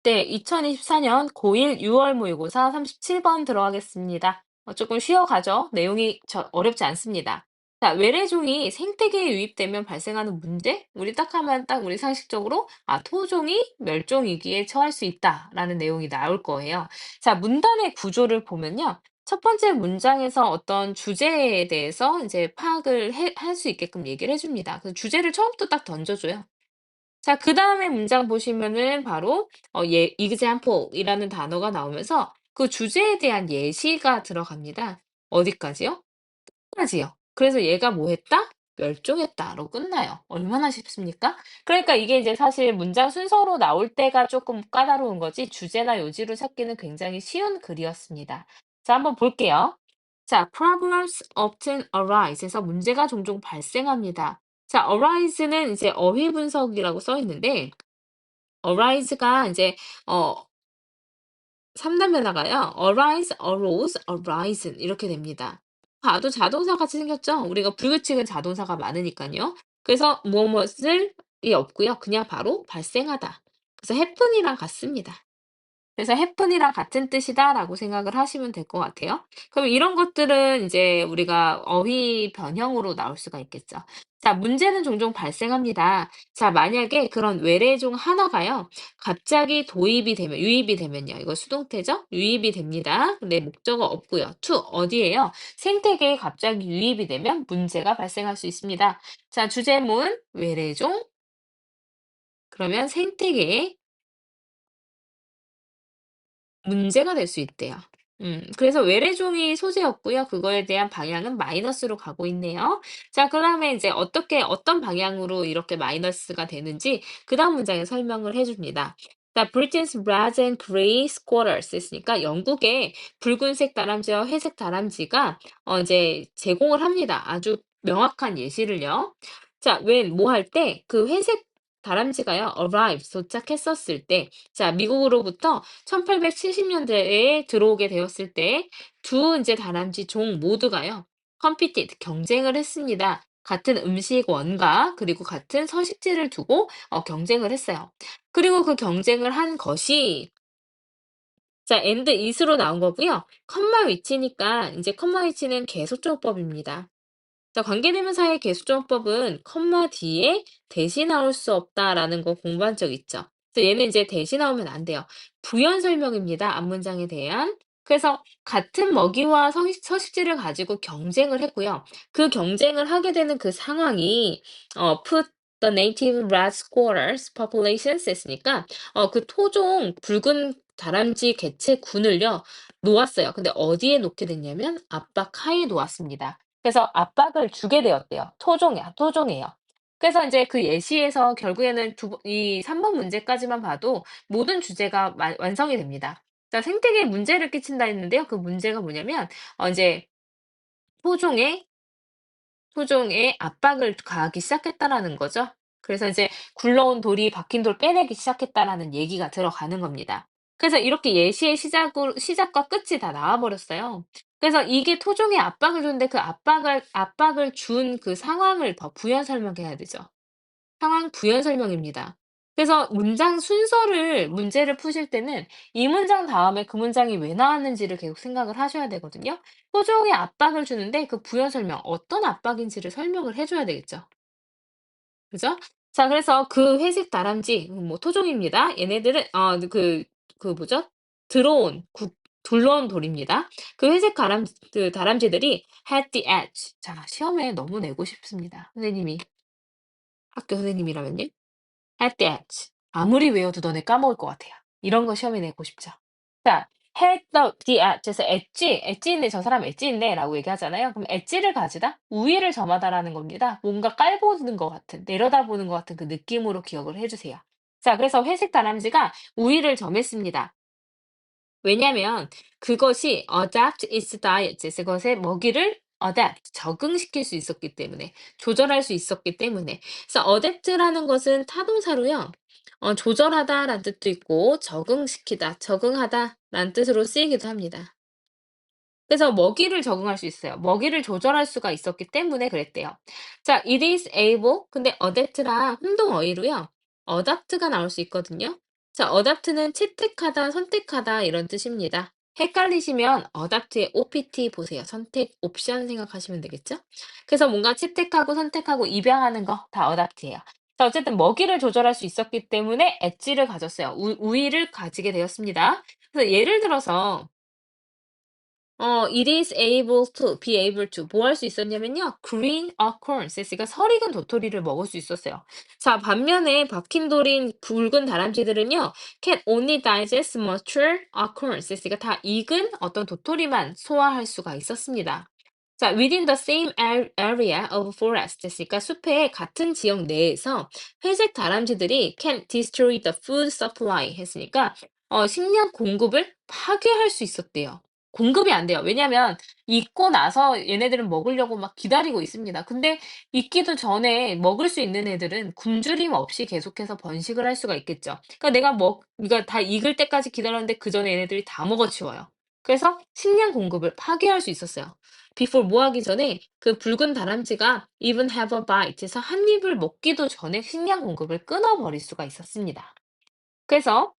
네, 2024년 고1 6월 모의고사 37번 들어가겠습니다. 조금 쉬어가죠. 내용이 어렵지 않습니다. 자, 외래종이 생태계에 유입되면 발생하는 문제? 우리 딱 하면 딱 우리 상식적으로, 토종이 멸종 위기에 처할 수 있다라는 내용이 나올 거예요. 자, 문단의 구조를 보면요. 첫 번째 문장에서 어떤 주제에 대해서 이제 파악을 할 수 있게끔 얘기를 해줍니다. 그 주제를 처음부터 딱 던져줘요. 자, 그다음에 문장 보시면은 바로 example이라는 단어가 나오면서 그 주제에 대한 예시가 들어갑니다. 어디까지요? 끝까지요. 그래서 얘가 뭐 했다? 멸종했다로 끝나요. 얼마나 쉽습니까? 그러니까 이게 이제 사실 문장 순서로 나올 때가 조금 까다로운 거지 주제나 요지로 찾기는 굉장히 쉬운 글이었습니다. 자, 한번 볼게요. 자, problems often arise 해서 문제가 종종 발생합니다. 자, arise는 이제 어휘 분석이라고 써 있는데 arise가 이제 어 3단변화가요. arise, arose, arisen 이렇게 됩니다. 봐도 자동사 같이 생겼죠? 우리가 불규칙은 자동사가 많으니까요. 그래서 무엇을 이 없고요. 그냥 바로 발생하다. 그래서 happen이랑 같습니다. 그래서 happen이랑 같은 뜻이다라고 생각을 하시면 될 것 같아요. 그럼 이런 것들은 이제 우리가 어휘 변형으로 나올 수가 있겠죠. 자, 문제는 종종 발생합니다. 자, 만약에 그런 외래 중 하나가요. 갑자기 유입이 되면요. 이거 수동태죠? 유입이 됩니다. 근데 목적어 없고요. to 어디에요? 생태계에 갑자기 유입이 되면 문제가 발생할 수 있습니다. 자, 주제문 외래종 그러면 생태계에 문제가 될 수 있대요. 그래서 외래종이 소재였고요. 그거에 대한 방향은 마이너스로 가고 있네요. 자, 그다음에 이제 어떤 방향으로 이렇게 마이너스가 되는지 그다음 문장에 설명을 해 줍니다. 자, Britain's red and gray squatters 했으니까 영국의 붉은색 다람쥐와 회색 다람쥐가 이제 제공을 합니다. 아주 명확한 예시를요. 자, 뭐 할 때 그 회색 다람쥐가요. arrive 도착했었을 때 자, 미국으로부터 1870년대에 들어오게 되었을 때 두 이제 다람쥐 종 모두가요. competed 경쟁을 했습니다. 같은 음식원과 그리고 같은 서식지를 두고 경쟁을 했어요. 그리고 그 경쟁을 한 것이 자, and is로 나온 거고요. 컴마 위치니까 이제 컴마 위치는 계속적법입니다. 자, 관계대명사의 계수정법은 컴마 뒤에 대시 나올 수 없다라는 거 공부한 적 있죠. 그래서 얘는 이제 대시 나오면 안 돼요. 부연 설명입니다. 앞문장에 대한. 그래서 같은 먹이와 서식지를 가지고 경쟁을 했고요. 그 경쟁을 하게 되는 그 상황이 put the native rat squatters populations 했으니까 그 토종 붉은 다람쥐 개체군을요 놓았어요. 근데 어디에 놓게 됐냐면 압박하에 놓았습니다. 그래서 압박을 주게 되었대요. 토종이에요. 그래서 인제 그 예시에서 결국에는 이 3번 문제까지만 봐도 모든 주제가 완성이 됩니다. 자, 생태계에 문제를 끼친다 했는데요. 그 문제가 뭐냐면 인제 토종에 토종에 압박을 가하기 시작했다라는 거죠. 그래서 이제 굴러온 돌이 박힌 돌 빼내기 시작했다라는 얘기가 들어가는 겁니다. 그래서 이렇게 예시의 시작과 끝이 다 나와 버렸어요. 그래서 이게 토종에 압박을 줬는데 그 압박을 준 그 상황을 더 부연 설명해야 되죠. 상황 부연 설명입니다. 그래서 문제를 푸실 때는 이 문장 다음에 그 문장이 왜 나왔는지를 계속 생각을 하셔야 되거든요. 토종에 압박을 주는데 그 부연 설명, 어떤 압박인지를 설명을 해 줘야 되겠죠. 그죠? 자, 그래서 그 회색 다람쥐 뭐 토종입니다. 얘네들은 뭐죠? 들어온 국 굴러온 돌입니다. 그 회색 다람쥐들이 had the edge. 자, 시험에 너무 내고 싶습니다. 학교 선생님이라면요. had the edge. 아무리 외워도 너네 까먹을 것 같아요. 이런 거 시험에 내고 싶죠. 자, had the edge 에서 엣지인데 저 사람 엣지인데라고 얘기하잖아요. 그럼 엣지를 가지다? 우위를 점하다라는 겁니다. 뭔가 깔보는 것 같은, 내려다보는 것 같은 그 느낌으로 기억을 해 주세요. 자, 그래서 회색 다람쥐가 우위를 점했습니다. 왜냐면 그것이 adapt its diet, 그것의 먹이를 adapt, 적응시킬 수 있었기 때문에, 조절할 수 있었기 때문에. 그래서 adapt라는 것은 타동사로요. 조절하다라는 뜻도 있고 적응시키다, 적응하다라는 뜻으로 쓰이기도 합니다. 그래서 먹이를 적응할 수 있어요. 먹이를 조절할 수가 있었기 때문에 그랬대요. 자, it is able 근데 adapt랑 혼동 어휘로요. adapt가 나올 수 있거든요. 자, adapt는 채택하다, 선택하다 이런 뜻입니다. 헷갈리시면 adapt의 OPT 보세요. 선택, 옵션 생각하시면 되겠죠? 그래서 뭔가 채택하고 선택하고 입양하는 거 다 adapt예요. 자, 어쨌든 먹이를 조절할 수 있었기 때문에 엣지를 가졌어요. 우위를 가지게 되었습니다. 그래서 예를 들어서 it is able to, be able to 뭐 할 수 있었냐면요. green acorns 그러니까 설익은 도토리를 먹을 수 있었어요. 자, 반면에 박힌 돌인 굵은 다람쥐들은요. can only digest mature acorns 그러니까 다 익은 어떤 도토리만 소화할 수가 있었습니다. 자, within the same area of forest 그러니까 숲의 같은 지역 내에서 회색 다람쥐들이 can destroy the food supply 했으니까 식량 공급을 파괴할 수 있었대요. 공급이 안 돼요. 왜냐면 익고 나서 얘네들은 먹으려고 막 기다리고 있습니다. 근데 익기도 전에 먹을 수 있는 애들은 굶주림 없이 계속해서 번식을 할 수가 있겠죠. 그러니까 그러니까 다 익을 때까지 기다렸는데 그전에 얘네들이 다 먹어치워요. 그래서 식량 공급을 파괴할 수 있었어요. before 뭐 하기 전에 그 붉은 다람쥐가 even have a bite 해서 한 입을 먹기도 전에 식량 공급을 끊어버릴 수가 있었습니다. 그래서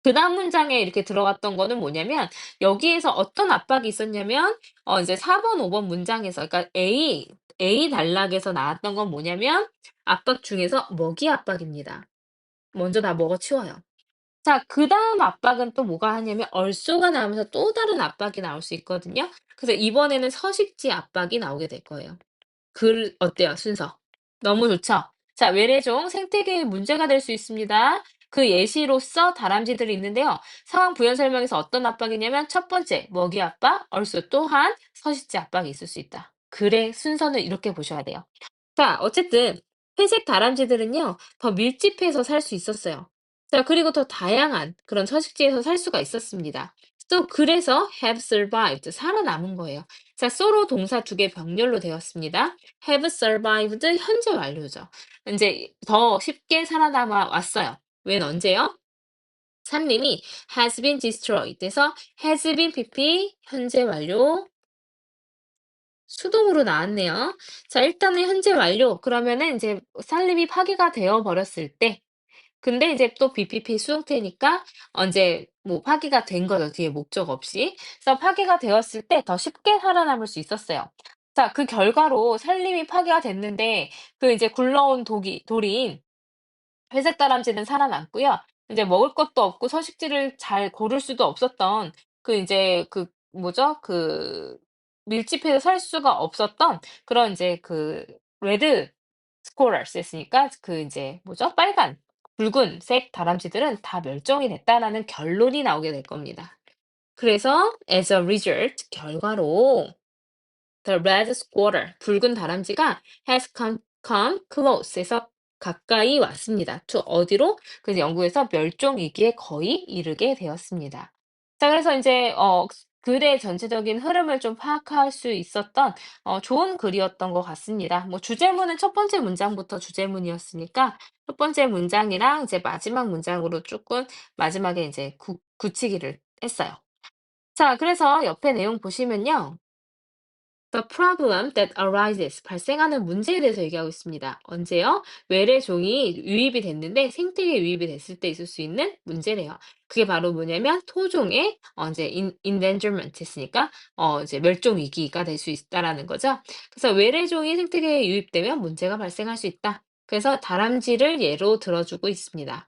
그다음 문장에 이렇게 들어갔던 거는 뭐냐면 여기에서 어떤 압박이 있었냐면 이제 4 번, 5번 문장에서 그러니까 A 단락에서 나왔던 건 뭐냐면 압박 중에서 먹이 압박입니다. 먼저 다 먹어치워요. 자, 그다음 압박은 또 뭐가 하냐면 얼쏘가 나오면서 또 다른 압박이 나올 수 있거든요. 그래서 이번에는 서식지 압박이 나오게 될 거예요. 어때요, 순서? 너무 좋죠? 자, 외래종 생태계에 문제가 될 수 있습니다. 그 예시로서 다람쥐들이 있는데요. 상황 부연 설명에서 어떤 압박이냐면 첫 번째, 먹이 압박, 얼쏘 또한 서식지 압박이 있을 수 있다. 글의 순서는 이렇게 보셔야 돼요. 자, 어쨌든 회색 다람쥐들은요, 더 밀집해서 살 수 있었어요. 자, 그리고 더 다양한 그런 서식지에서 살 수가 있었습니다. 또 그래서 have survived, 살아남은 거예요. 자, so로 동사 두 개 병렬로 되었습니다. have survived 현재 완료죠. 이제 더 쉽게 살아남아 왔어요. 웬 언제요? 산림이 has been destroyed 돼서 has been pp 현재 완료 수동으로 나왔네요. 자, 일단은 현재 완료. 그러면은 이제 산림이 파괴가 되어 버렸을 때 근데 이제 또 BPP 수동태니까 이제 뭐 파기가 된 거죠, 뒤에 목적 없이. 그래서 파괴가 되었을 때 더 쉽게 살아남을 수 있었어요. 자, 그 결과로 산림이 파괴가 됐는데 그 이제 굴러온 돌이 회색 다람쥐는 살아남고요. 이제 먹을 것도 없고 서식지를 잘 고를 수도 없었던 그 이제 그 뭐죠? 그 밀집해서 살 수가 없었던 그런 이제 그 레드 스코러스였으니까 그 이제 뭐죠? 빨간, 붉은색 다람쥐들은 다 멸종이 됐다라는 결론이 나오게 될 겁니다. 그래서 as a result 결과로 The red squirrel, 붉은 다람쥐가 has come close에서 가까이 왔습니다. to 어디로? 그래서 영국에서 멸종 위기에 거의 이르게 되었습니다. 자, 그래서 이제 글의 전체적인 흐름을 좀 파악할 수 있었던 좋은 글이었던 것 같습니다. 뭐 주제문은 첫 번째 문장부터 주제문이었으니까 첫 번째 문장이랑 이제 마지막 문장으로 조금 마지막에 이제 굳히기를 했어요. 자, 그래서 옆에 내용 보시면요. The problem that arises 발생하는 문제에 대해서 얘기하고 있습니다. 언제요? 외래종이 유입이 됐는데 생태계에 유입이 됐을 때 있을 수 있는 문제래요. 그게 바로 뭐냐면 토종의 이제 endangerment 했으니까 이제 멸종 위기가 될 수 있다라는 거죠. 그래서 외래종이 생태계에 유입되면 문제가 발생할 수 있다. 그래서 다람쥐를 예로 들어주고 있습니다.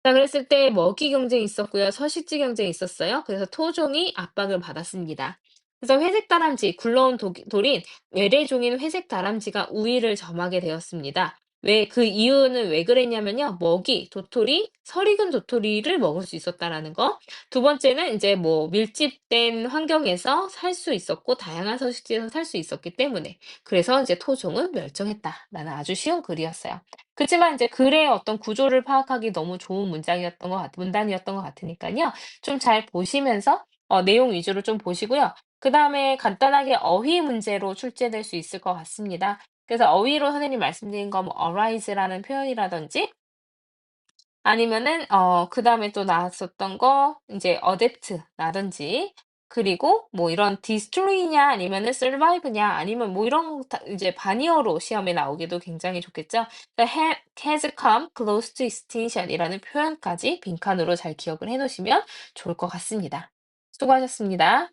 자, 그랬을 때 먹이 경쟁이 있었고요. 서식지 경쟁이 있었어요. 그래서 토종이 압박을 받았습니다. 그래서 회색 다람쥐, 굴러온 돌인 외래종인 회색 다람쥐가 우위를 점하게 되었습니다. 그 이유는 왜 그랬냐면요. 먹이, 도토리, 설익은 도토리를 먹을 수 있었다라는 거. 두 번째는 이제 뭐 밀집된 환경에서 살 수 있었고, 다양한 서식지에서 살 수 있었기 때문에. 그래서 이제 토종은 멸종했다라는 아주 쉬운 글이었어요. 그치만 이제 글의 어떤 구조를 파악하기 너무 좋은 문단이었던 것 같으니까요. 좀 잘 보시면서 내용 위주로 좀 보시고요. 그다음에 간단하게 어휘 문제로 출제될 수 있을 것 같습니다. 그래서 어휘로 선생님 말씀드린 거 뭐 arise라는 표현이라든지 아니면은 그다음에 또 나왔었던 거 인제 adapt라든지 그리고 뭐 이런 destroy냐 아니면은 survive냐 아니면 뭐 이런 다 이제 반의어로 시험에 나오기도 굉장히 좋겠죠. has come close to extinction이라는 표현까지 빈칸으로 잘 기억을 해 놓으시면 좋을 것 같습니다. 수고하셨습니다.